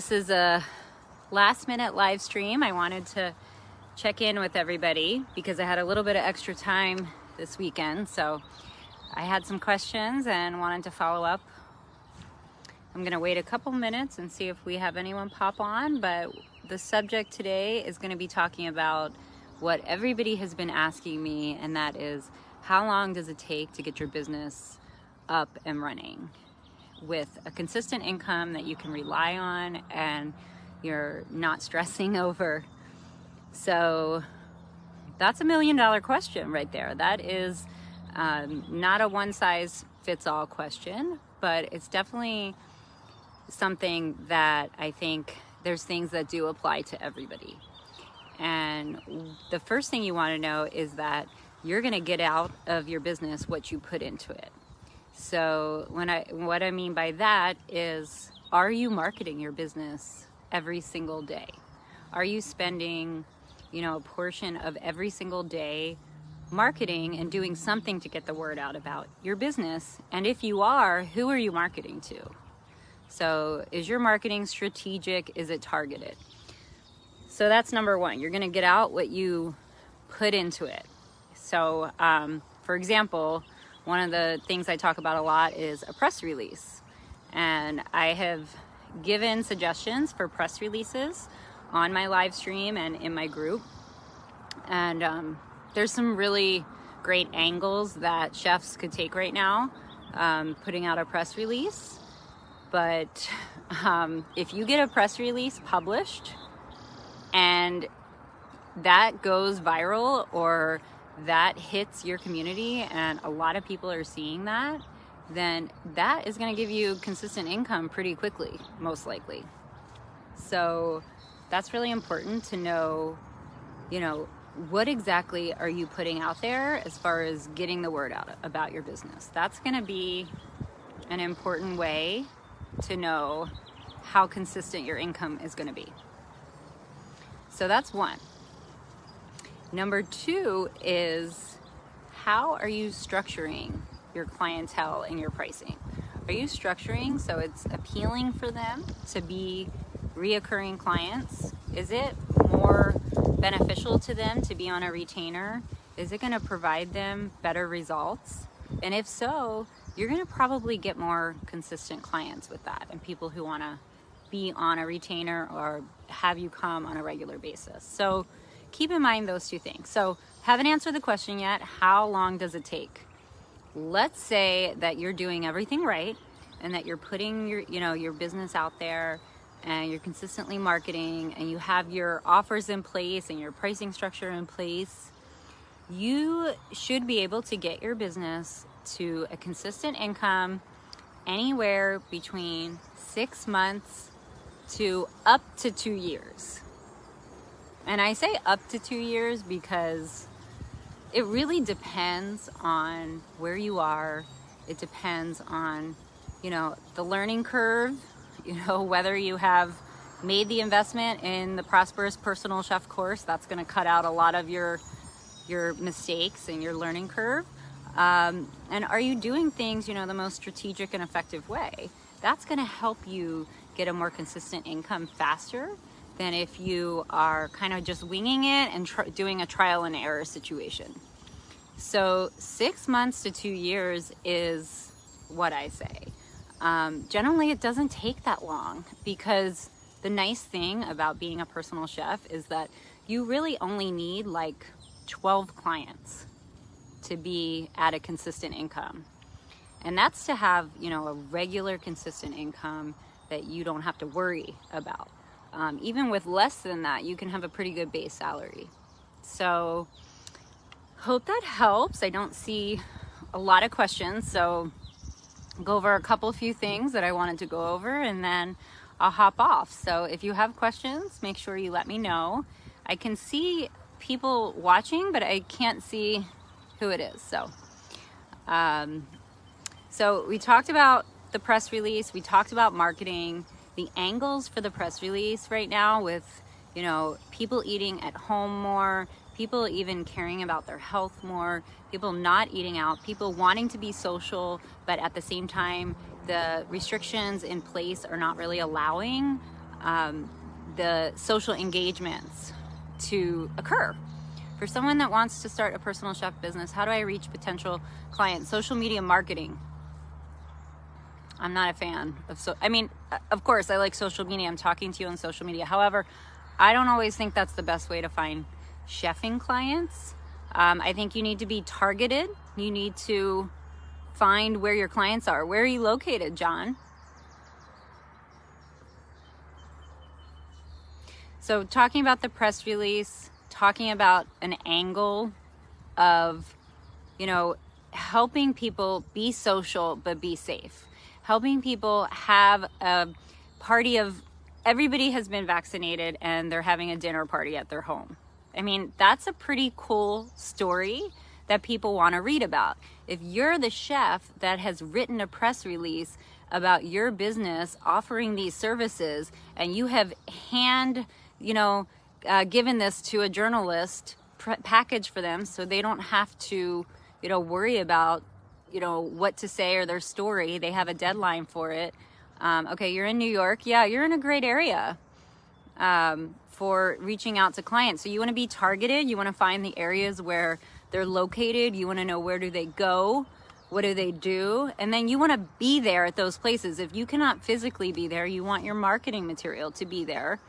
This is a last minute live stream. I wanted to check in with everybody because I had a little bit of extra time this weekend. So I had some questions and wanted to follow up. I'm gonna wait a couple minutes and see if we have anyone pop on, but the subject today is gonna be talking about what everybody has been asking me, and that is, how long does it take to get your business up and running with a consistent income that you can rely on and you're not stressing over? So that's $1 million question right there. That is not a one size fits all question, but it's definitely something that I think there's things that do apply to everybody. And the first thing you want to know is that you're going to get out of your business what you put into it. So what I mean by that is, are you marketing your business every single day? Are you spending, a portion of every single day marketing and doing something to get the word out about your business? And if you are, who are you marketing to? So is your marketing strategic? Is it targeted? So that's number one. You're going to get out what you put into it. So for example, one of the things I talk about a lot is a press release. And I have given suggestions for press releases on my live stream and in my group. And there's some really great angles that chefs could take right now, putting out a press release. But if you get a press release published and that goes viral, or that hits your community and a lot of people are seeing that, then that is going to give you consistent income pretty quickly, most likely. So that's really important to know, what exactly are you putting out there as far as getting the word out about your business. That's going to be an important way to know how consistent your income is going to be. So that's one. Number two is, how are you structuring your clientele and your pricing? Are you structuring so it's appealing for them to be reoccurring clients? Is it more beneficial to them to be on a retainer? Is it going to provide them better results? And if so, you're going to probably get more consistent clients with that, and people who want to be on a retainer or have you come on a regular basis. So keep in mind those two things. So haven't answered the question yet. How long does it take? Let's say that you're doing everything right and that you're putting your business out there and you're consistently marketing and you have your offers in place and your pricing structure in place. You should be able to get your business to a consistent income anywhere between 6 months to up to 2 years. And I say up to 2 years because it really depends on where you are. It depends on, the learning curve, whether you have made the investment in the Prosperous Personal Chef course. That's going to cut out a lot of your mistakes and your learning curve. And are you doing things, the most strategic and effective way? That's going to help you get a more consistent income faster than if you are kind of just winging it and doing a trial and error situation. So 6 months to 2 years is what I say. Generally, it doesn't take that long, because the nice thing about being a personal chef is that you really only need like 12 clients to be at a consistent income. And that's to have, a regular consistent income that you don't have to worry about. Even with less than that, you can have a pretty good base salary. So hope that helps. I don't see a lot of questions, so I'll go over a few things that I wanted to go over, and then I'll hop off. So if you have questions, make sure you let me know. I can see people watching, but I can't see who it is. So we talked about the press release. We talked about marketing. The angles for the press release right now with, people eating at home more, people even caring about their health more, people not eating out, people wanting to be social, but at the same time, the restrictions in place are not really allowing the social engagements to occur. For someone that wants to start a personal chef business, how do I reach potential clients? Social media marketing. I'm not a fan of of course I like social media. I'm talking to you on social media. However, I don't always think that's the best way to find chefing clients. I think you need to be targeted. You need to find where your clients are. Where are you located, John? So talking about the press release, talking about an angle of, helping people be social but be safe. Helping people have a party of everybody has been vaccinated and they're having a dinner party at their home. I mean, that's a pretty cool story that people want to read about. If you're the chef that has written a press release about your business offering these services and you have given this to a journalist package for them so they don't have to, worry about what to say or their story. They have a deadline for it. Okay, you're in New York. Yeah, you're in a great area for reaching out to clients. So you want to be targeted. You want to find the areas where they're located. You want to know where do they go? What do they do? And then you want to be there at those places. If you cannot physically be there, you want your marketing material to be there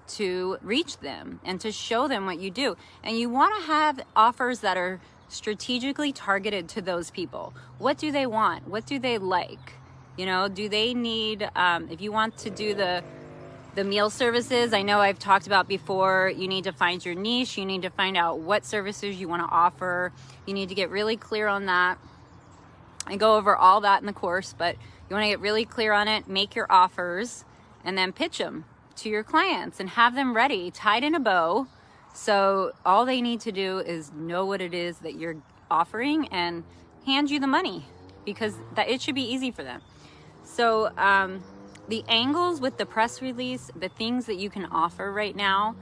to reach them and to show them what you do. And you want to have offers that are strategically targeted to those people. What do they want? What do they like? Do they need, if you want to do the meal services, I know I've talked about before, you need to find your niche. You need to find out what services you want to offer. You need to get really clear on that. I go over all that in the course, but you want to get really clear on it, make your offers, and then pitch them to your clients and have them ready, tied in a bow. So all they need to do is know what it is that you're offering and hand you the money, because it should be easy for them. So the angles with the press release, the things that you can offer right now,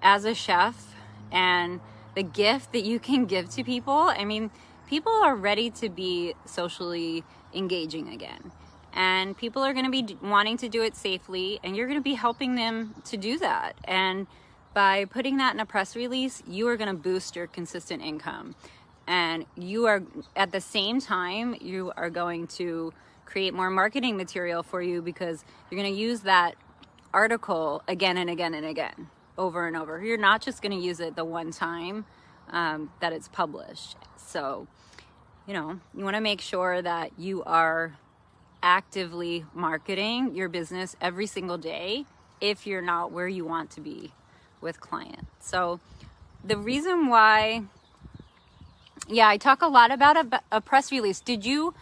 as a chef, and the gift that you can give to people. I mean, people are ready to be socially engaging again. And people are going to be wanting to do it safely, and you're going to be helping them to do that. And by putting that in a press release, you are going to boost your consistent income. And you are, at the same time, you are going to create more marketing material for you, because you're going to use that article again and again and again, over and over. You're not just going to use it the one time that it's published. So, you want to make sure that you are actively marketing your business every single day if you're not where you want to be with clients. So the reason why, I talk a lot about a press release. Did you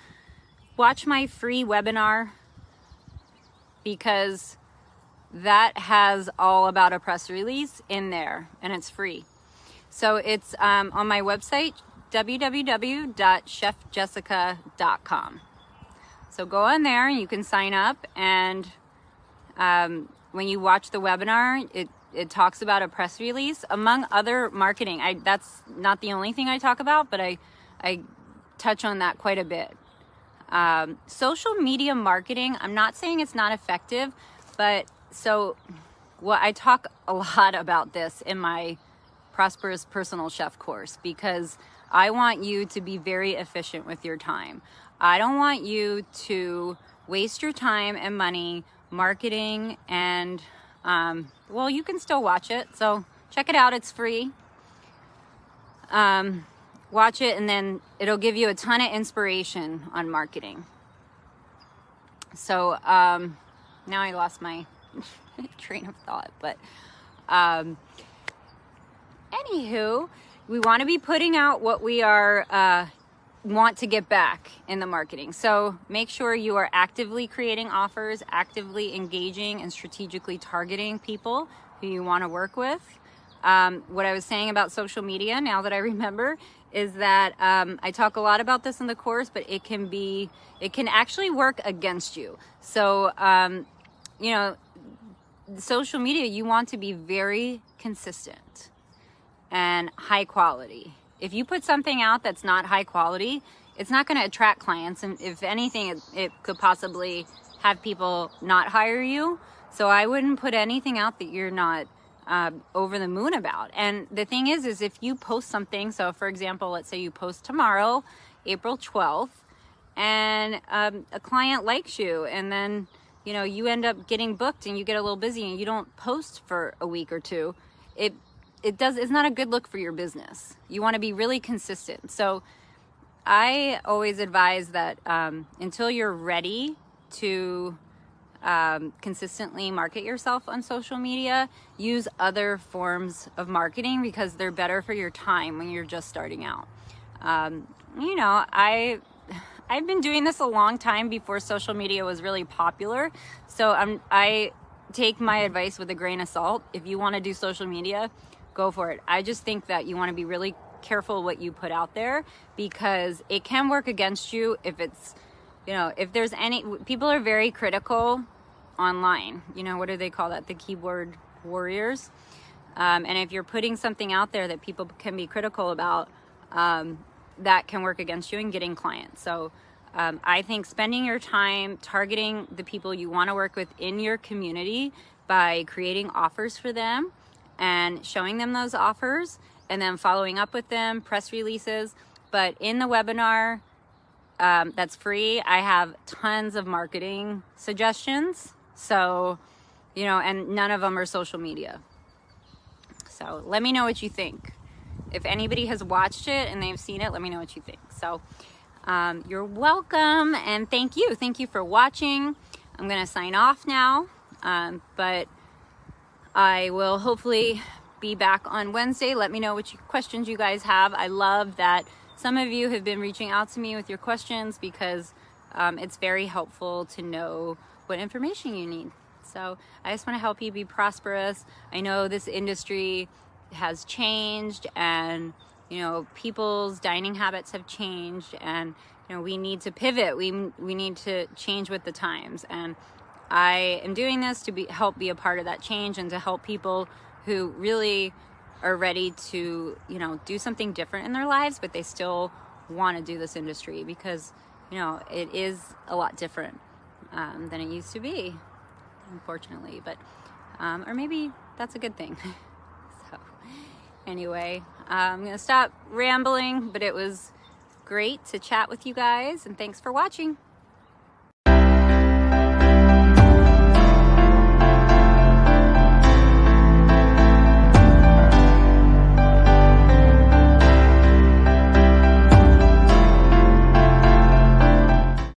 watch my free webinar? Because that has all about a press release in there, and it's free. So it's on my website, www.chefjessica.com. So go on there and you can sign up, and when you watch the webinar, it talks about a press release, among other marketing. That's not the only thing I talk about, but I touch on that quite a bit. Social media marketing, I'm not saying it's not effective, but I talk a lot about this in my Prosperous Personal Chef course, because I want you to be very efficient with your time. I don't want you to waste your time and money marketing, and you can still watch it, so check it out, it's free. Watch it, and then it'll give you a ton of inspiration on marketing. So now I lost my train of thought, but anywho, we want to be putting out what we are want to get back in the marketing. So make sure you are actively creating offers, actively engaging and strategically targeting people who you want to work with. What I was saying about social media, now that I remember, is that I talk a lot about this in the course, but it can actually work against you. So, social media, you want to be very consistent and high quality. If you put something out that's not high quality, it's not going to attract clients. And if anything, it could possibly have people not hire you. So I wouldn't put anything out that you're not over the moon about. And the thing is if you post something, so for example, let's say you post tomorrow, April 12th, and a client likes you, and then you end up getting booked and you get a little busy and you don't post for a week or two, it's not a good look for your business. You want to be really consistent. So I always advise that until you're ready to consistently market yourself on social media, use other forms of marketing because they're better for your time when you're just starting out. I've been doing this a long time before social media was really popular. So I take my advice with a grain of salt. If you want to do social media, go for it. I just think that you want to be really careful what you put out there, because it can work against you if it's, if there's people are very critical online. What do they call that? The keyboard warriors. And if you're putting something out there that people can be critical about, that can work against you in getting clients. So I think spending your time targeting the people you want to work with in your community by creating offers for them and showing them those offers, and then following up with them, press releases. But in the webinar that's free, I have tons of marketing suggestions. So, and none of them are social media. So let me know what you think. If anybody has watched it and they've seen it, let me know what you think. So you're welcome, and thank you. Thank you for watching. I'm going to sign off now, but I will hopefully be back on Wednesday. Let me know which questions you guys have. I love that some of you have been reaching out to me with your questions, because it's very helpful to know what information you need. So I just want to help you be prosperous. I know this industry has changed, and people's dining habits have changed, and we need to pivot. We need to change with the times, and I am doing this to help be a part of that change, and to help people who really are ready to do something different in their lives, but they still want to do this industry, because it is a lot different than it used to be, unfortunately. But or maybe that's a good thing. So anyway, I'm gonna stop rambling, but it was great to chat with you guys, and thanks for watching.